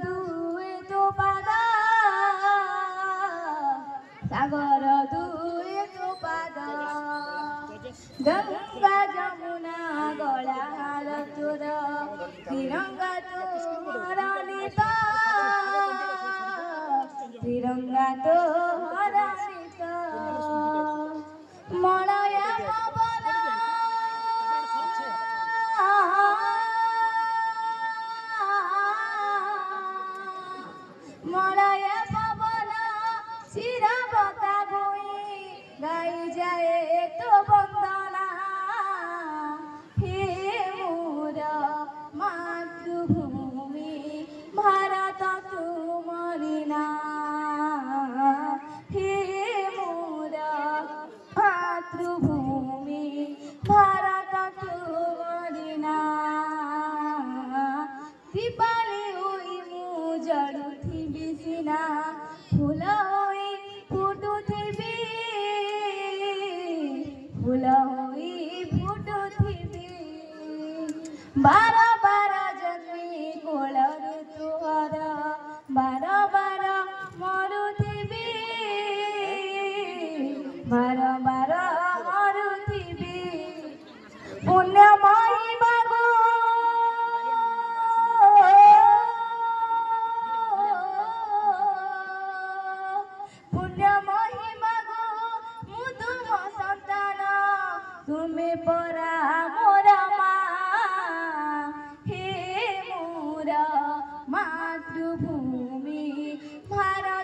দুয়ে তো পাদা সাগর দুয়ে তো পাদা গঙ্গা যমুনা গলার তোর তিরঙ্গা তো হরণিত তিরঙ্গা তো হরণিত মলয় পবন মলয় পবন শিরবতা ভূমি গাই যায় তো বন্দনা হে মোর মাতৃভূমি ভারত তুমরি না হে মোর মাতৃভূমি ভারত তুমরি না দীপালি ওই মু জড়ুথিবি সিনা ফুল হই ফুটুথিবি ফুল হই ফুটুথিবি বার বার জন্মি কোଳରୁ ତୁହର ବାର ବାର ମରୁଥିବି ବାର ବାର ମରୁଥିବି ପୁଣ୍ୟମୟୀ ବାବୁ ପୁଣ୍ୟମୟୀ ବାବୁ ମୁଁ ତୁମ ସନ୍ତାନ ତୁମେ ପରା ମୋର ମା হে মোর মাতৃভূমি ভারত